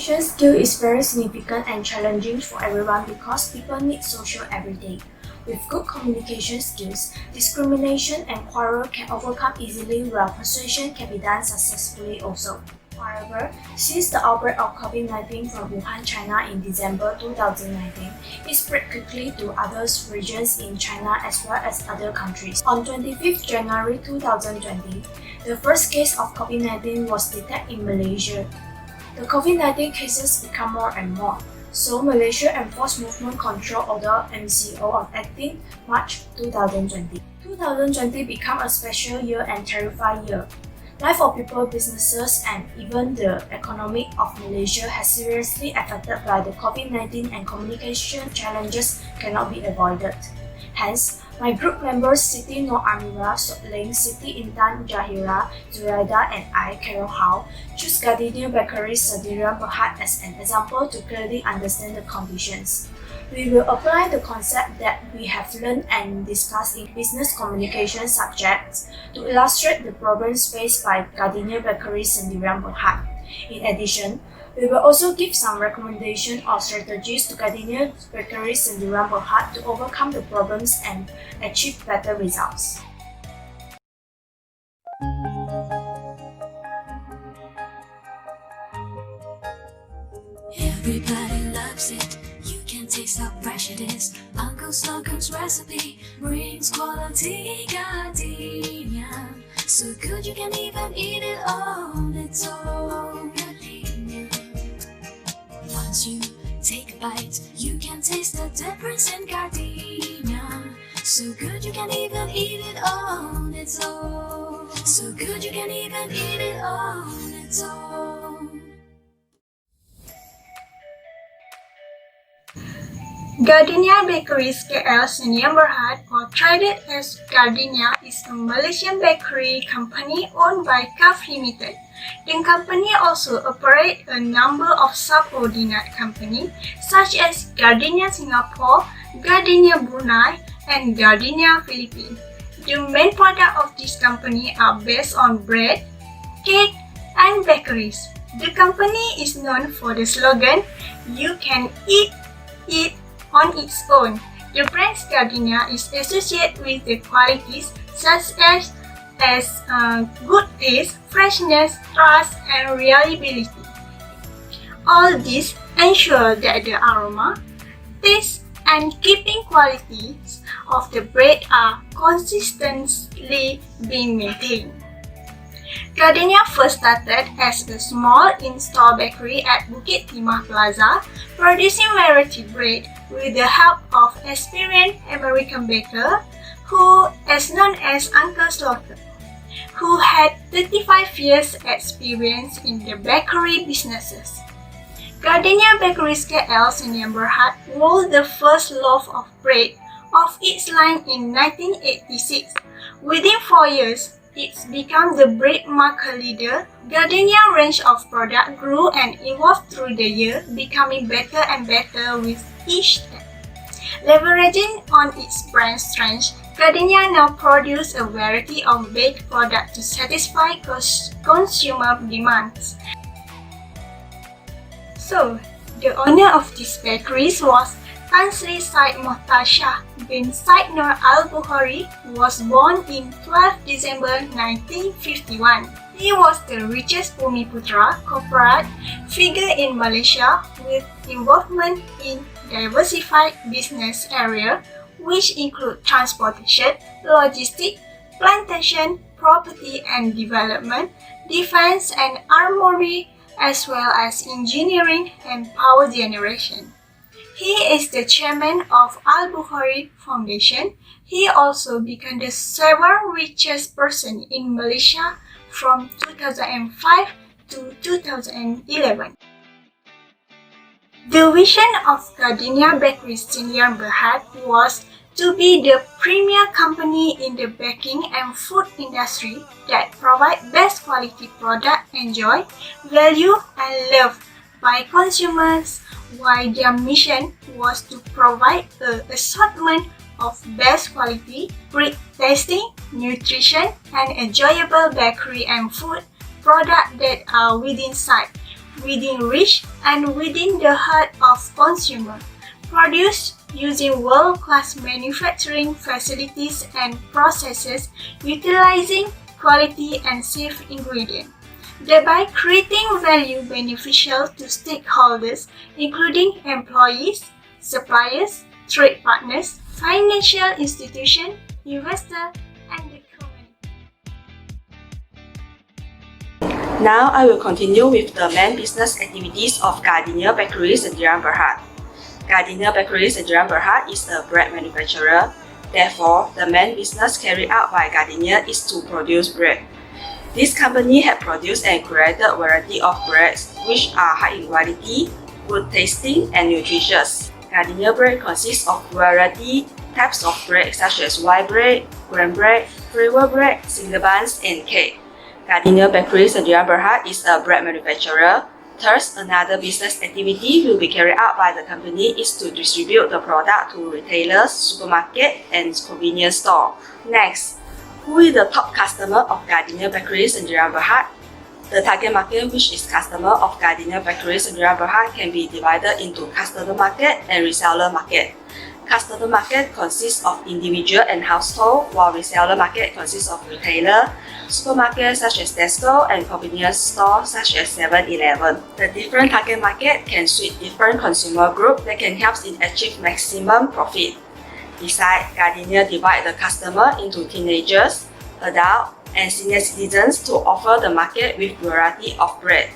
Communication skill is very significant and challenging for everyone because people need social every day. With good communication skills, discrimination and quarrel can overcome easily while persuasion can be done successfully also. However, since the outbreak of COVID-19 from Wuhan, China in December 2019, it spread quickly to other regions in China as well as other countries. On 25th January 2020, the first case of COVID-19 was detected in Malaysia. The COVID-19 cases become more and more, so Malaysia enforced Movement Control Order (MCO) on 18 March 2020. 2020 became a special year and terrifying year. Life of people, businesses, and even the economy of Malaysia has seriously affected by the COVID-19 and communication challenges cannot be avoided. Hence, my group members Siti Noor Amira, Sotling, Siti Intan Jahira, Zuraida, and I, Carol Howe, choose Gardenia Bakeries Sendirian Berhad as an example to clearly understand the conditions. We will apply the concept that we have learned and discussed in business communication subjects to illustrate the problems faced by Gardenia Bakeries Sendirian Berhad. In addition, we will also give some recommendations or strategies to Gardenia Bakeries Sendirian Berhad to overcome the problems and achieve better results. Everybody loves it. You can taste how fresh it is. Uncle Slocum's recipe brings quality Gardenia. So good you can even eat it on its own. Gardenia. Once you take a bite, you can taste the difference in Gardenia. So good you can even eat it on its own. So good you can even eat it on its own. Gardenia Bakeries KL Sdn Bhd, or traded as Gardenia, is a Malaysian bakery company owned by CAF Limited. The company also operates a number of subordinate companies such as Gardenia Singapore, Gardenia Brunei, and Gardenia Philippines. The main products of this company are based on bread, cake, and bakeries. The company is known for the slogan, "You can eat it on its own." The brand Gardenia is associated with the qualities such as good taste, freshness, trust, and reliability. All these ensure that the aroma, taste, and keeping qualities of the bread are consistently being maintained. Gardenia first started as a small in-store bakery at Bukit Timah Plaza, producing variety bread with the help of experienced American baker who is known as Uncle Slocum, who had 35 years experience in the bakery businesses. Gardenia Bakeries KL Sdn Bhd rolled the first loaf of bread of its line in 1986. Within 4 years, it's become the bread market leader. Gardenia range of product grew and evolved through the year, becoming better and better with each step. Leveraging on its brand strength, Gardenia now produces a variety of baked products to satisfy consumer demands. So, the owner of this bakeries was Tan Sri Said Mohtar Shah bin Said Noor Al-Bukhari, who was born in 12 December 1951. He was the richest Bumiputra corporate figure in Malaysia with involvement in diversified business areas which include transportation, logistics, plantation, property and development, defense and armory, as well as engineering and power generation. He is the chairman of Al-Bukhari Foundation. He also became the 7th richest person in Malaysia from 2005 to 2011. The vision of Gardenia Bakeries Sdn Bhd was to be the premier company in the baking and food industry that provide best quality product enjoyed, valued, and loved by consumers, while their mission was to provide an assortment of best quality, great tasting, nutrition, and enjoyable bakery and food products that are within sight, within reach and within the heart of consumer. Produced using world-class manufacturing facilities and processes utilizing quality and safe ingredients, thereby creating value beneficial to stakeholders including employees, suppliers, trade partners, financial institutions, investors, and the community. Now I will continue with the main business activities of Gardenia Bakeries Sdn Bhd. Gardenia Bakeries Sdn Bhd is a bread manufacturer. Therefore, the main business carried out by Gardenia is to produce bread. This company has produced and created a variety of breads which are high in quality, good tasting, and nutritious. Gardenia bread consists of variety types of bread such as white bread, grain bread, flavor bread, single buns, and cake. Gardenia Bakeries Sdn Bhd is a bread manufacturer. Thus, another business activity will be carried out by the company is to distribute the product to retailers, supermarket, and convenience store. Next, who is the top customer of Gardenia Bakeries Sdn Bhd? The target market, which is customer of Gardenia Bakeries Sdn Bhd, can be divided into customer market and reseller market. Customer market consists of individual and household, while reseller market consists of retailer, supermarkets such as Tesco, and convenience stores such as 7-Eleven. The different target market can suit different consumer groups that can help in achieve maximum profit. Besides, Gardenia divide the customer into teenagers, adult, and senior citizens to offer the market with variety of bread.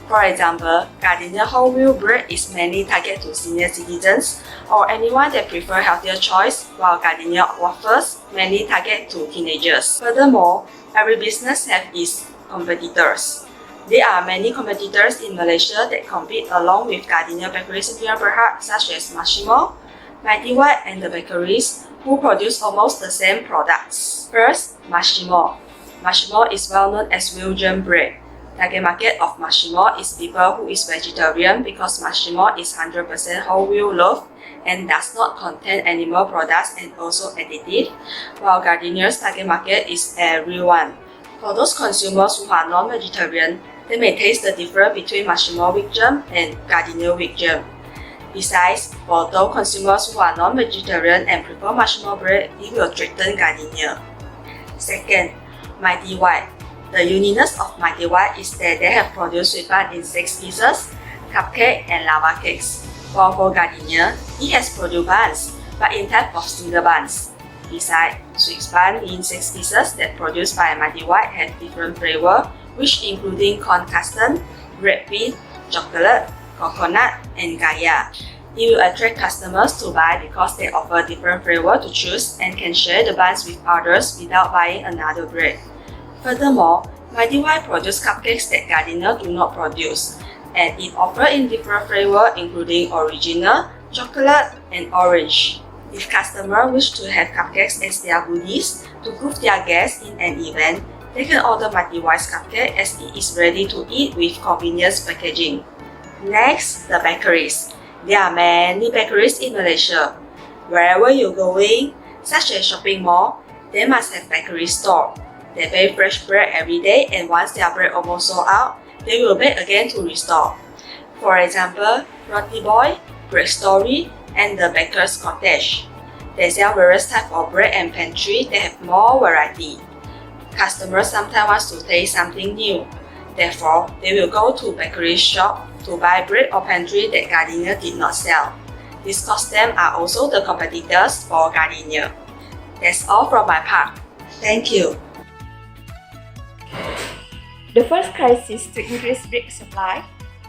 For example, Gardenia whole wheat bread is mainly targeted to senior citizens or anyone that prefer healthier choice, while Gardenia waffles mainly target to teenagers. Furthermore, every business has its competitors. There are many competitors in Malaysia that compete along with Gardenia Bakeries Sdn Bhd, such as Massimo, Mighty White, and the Bakeries, who produce almost the same products. First, Massimo. Massimo is well known as Belgian bread. Target market of Massimo is people who is vegetarian because Massimo is 100% whole wheat loaf and does not contain animal products and also additive, while Gardenia's target market is everyone. For those consumers who are non-vegetarian, they may taste the difference between Massimo wheat germ and Gardenia wheat germ. Besides, for those consumers who are non-vegetarian and prefer Massimo bread, it will strengthen Gardenia. Second, Mighty White. The uniqueness of Mighty White is that they have produced sweet bun in 6 pieces, cupcake, and lava cakes. While for Gardenia, it has produced buns, but in type of single buns. Besides, sweet bun in 6 pieces that produced by Mighty White have different flavors, which including corn custard, red bean, chocolate, coconut, and kaya. It will attract customers to buy because they offer different flavors to choose and can share the buns with others without buying another bread. Furthermore, Mighty White produces cupcakes that Gardenia do not produce, and it offers in different flavors including original, chocolate, and orange. If customers wish to have cupcakes as their goodies to give their guests in an event, they can order Mighty White's cupcake as it is ready to eat with convenience packaging. Next, the bakeries. There are many bakeries in Malaysia. Wherever you're going, such as shopping mall, they must have bakery store. They bake fresh bread every day, and once their bread almost sold out, they will bake again to restock. For example, Roti Boy, Bread Story, and the Baker's Cottage. They sell various types of bread and pantry that have more variety. Customers sometimes want to taste something new. Therefore, they will go to bakery shop to buy bread or pantry that Gardenia did not sell. These customs are also the competitors for Gardenia. That's all from my part. Thank you. The first crisis to increase bread supply,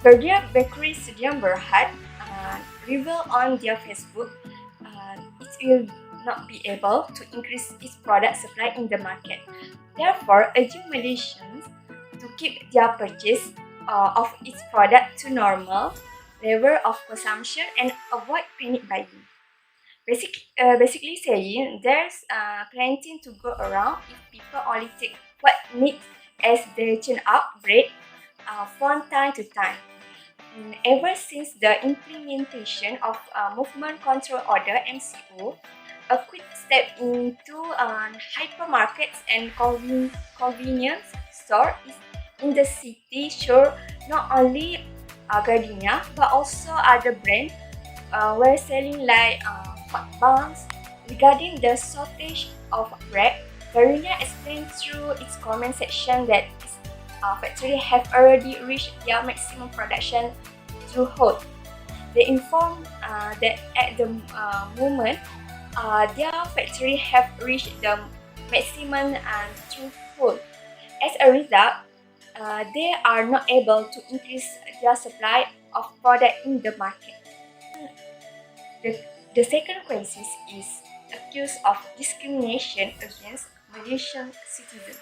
Gardenia Bakeries Sdn Bhd revealed on their Facebook it will not be able to increase its product supply in the market. Therefore, urging Malaysians to keep their purchase of its product to normal level of consumption and avoid panic buying. Basically saying there's plenty to go around if people only take what needs as they churn out bread from time to time. Ever since the implementation of Movement Control Order (MCO), a quick step into hypermarkets and convenience store is in the city show not only Gardenia but also other brands were selling like hot buns. Regarding the shortage of bread, Gardenia explained through its comment section that its factory have already reached their maximum production throughput. They informed that at the moment, their factory have reached the maximum throughput. As a result, they are not able to increase their supply of product in the market. The, the second crisis is accused of discrimination against Malaysian citizens.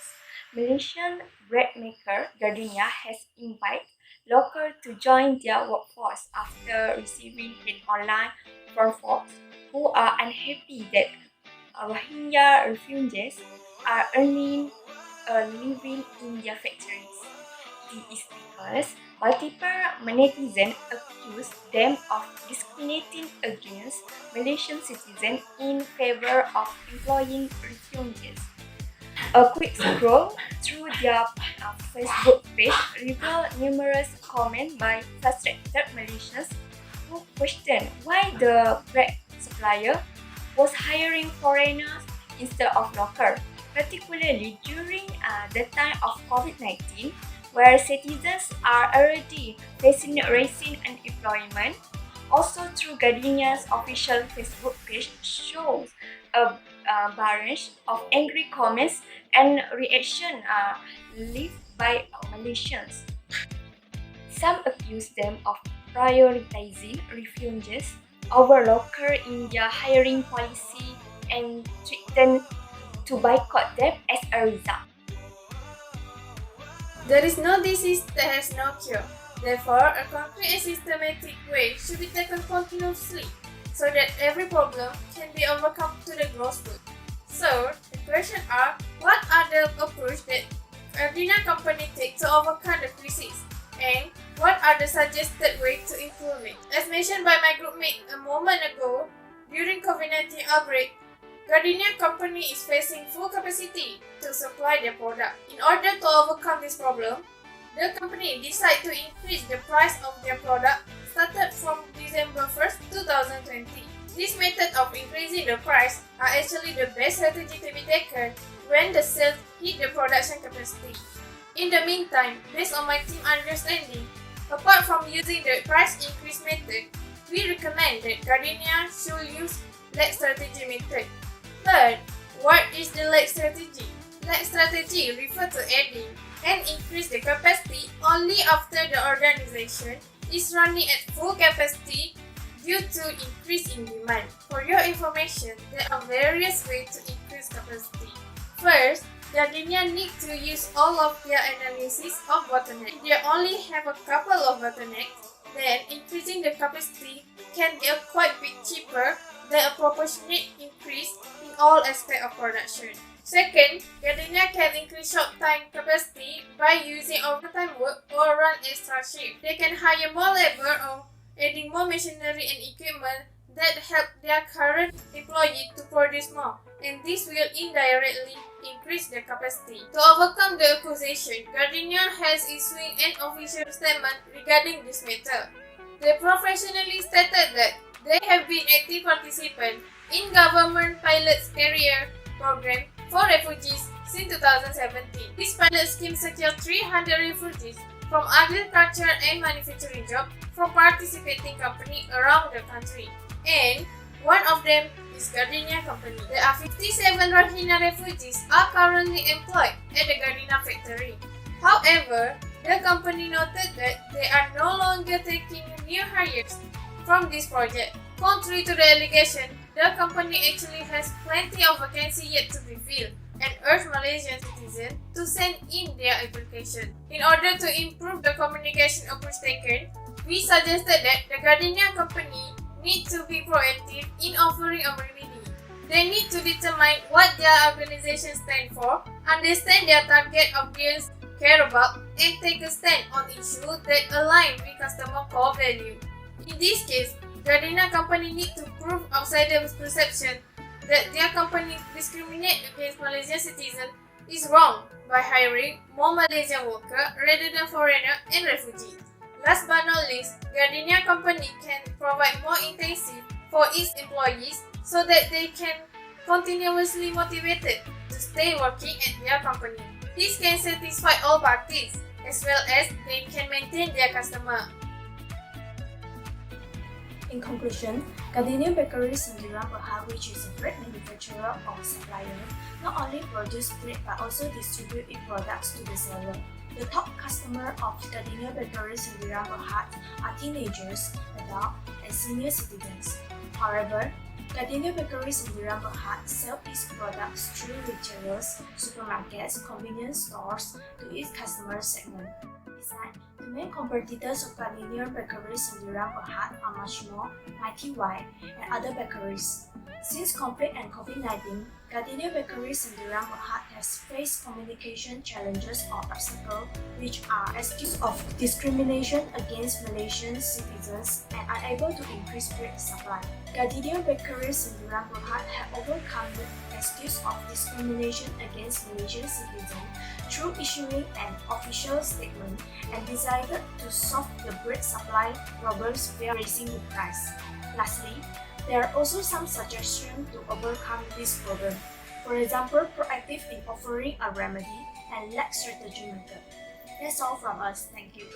Malaysian bread maker Gardenia has invited locals to join their workforce after receiving hate online from folks who are unhappy that Rohingya refugees are earning a living in their factories. This is because multiple netizens accuse them of discriminating against Malaysian citizens in favor of employing refugees. A quick scroll through their Facebook page revealed numerous comments by frustrated Malaysians who questioned why the bread supplier was hiring foreigners instead of locals, particularly during the time of COVID-19, where citizens are already facing rising unemployment. Also, through Gardenia's official Facebook page shows a barrage of angry comments and reaction left by Malaysians. Some accuse them of prioritizing refugees over local in their hiring policy and threaten to boycott them as a result. There is no disease that has no cure. Therefore, a concrete and systematic way should be taken continuously so that every problem can be overcome to the gross good. So, the question are, what are the approach that Gardenia company take to overcome the crisis? And what are the suggested ways to improve it? As mentioned by my groupmate a moment ago, during COVID-19 outbreak, Gardenia company is facing full capacity to supply their product. In order to overcome this problem, the company decided to increase the price of their product started from December 1st, 2020. This method of increasing the price are actually the best strategy to be taken when the sales hit the production capacity. In the meantime, based on my team understanding, apart from using the price increase method, we recommend that Gardenia should use lag strategy method. Third, what is the lag strategy? Lag strategy refers to adding and increase the capacity only after the organization is running at full capacity due to increase in demand. For your information, there are various ways to increase capacity. First, Gardenia need to use all of their analysis of bottlenecks. If they only have a couple of bottlenecks, then increasing the capacity can be a quite bit cheaper than a proportionate increase in all aspects of production. Second, Gardenia can increase short time capacity by using overtime work or run extra shift. They can hire more labor or adding more machinery and equipment that help their current employee to produce more, and this will indirectly increase their capacity. To overcome the accusation, Gardenia has issued an official statement regarding this matter. They professionally stated that they have been active participants in government pilot career program for refugees since 2017. This pilot scheme secured 300 refugees from agriculture and manufacturing jobs from participating companies around the country. And one of them is Gardenia company. There are 57 Rohingya refugees are currently employed at the Gardenia factory. However, the company noted that they are no longer taking new hires from this project. Contrary to the allegation, the company actually has plenty of vacancies yet to be filled and urged Malaysian citizens to send in their application. In order to improve the communication approach taken, we suggested that the Gardenia company need to be proactive in offering a remedy. They need to determine what their organization stands for, understand their target audience care about, and take a stand on issues that align with customer core value. In this case, Gardenia company need to prove outsiders' perception that their company discriminate against Malaysian citizens is wrong by hiring more Malaysian workers rather than foreigner and refugees. Last but not least, Gardenia company can provide more intensive for its employees so that they can continuously motivated to stay working at their company. This can satisfy all parties as well as they can maintain their customer. In conclusion, Gardenia Bakeries Sendirian Berhad, which is a bread manufacturer or supplier, not only produce bread but also distribute its products to the seller. The top customer of Gardenia Bakeries Sendirian Berhad are teenagers, adults, and senior citizens. However, Gardenia Bakeries Sendirian Berhad sell its products through retailers, supermarkets, convenience stores to its customer segment. Besides, the main competitors of Gardenia Bakeries Sendirian Berhad are much more, Mighty White, and other bakeries. Since conflict and COVID-19, Gardenia Bakeries Sendirian Berhad has faced communication challenges or obstacles which are excuse of discrimination against Malaysian citizens and unable to increase bread supply. Gardenia Bakeries Sendirian Berhad have overcome the excuse of discrimination against Malaysian citizens through issuing an official statement and decided to solve the bread supply problems via raising the price. Lastly, there are also some suggestions to overcome this problem. For example, proactive in offering a remedy and lack strategy method. That's all from us. Thank you.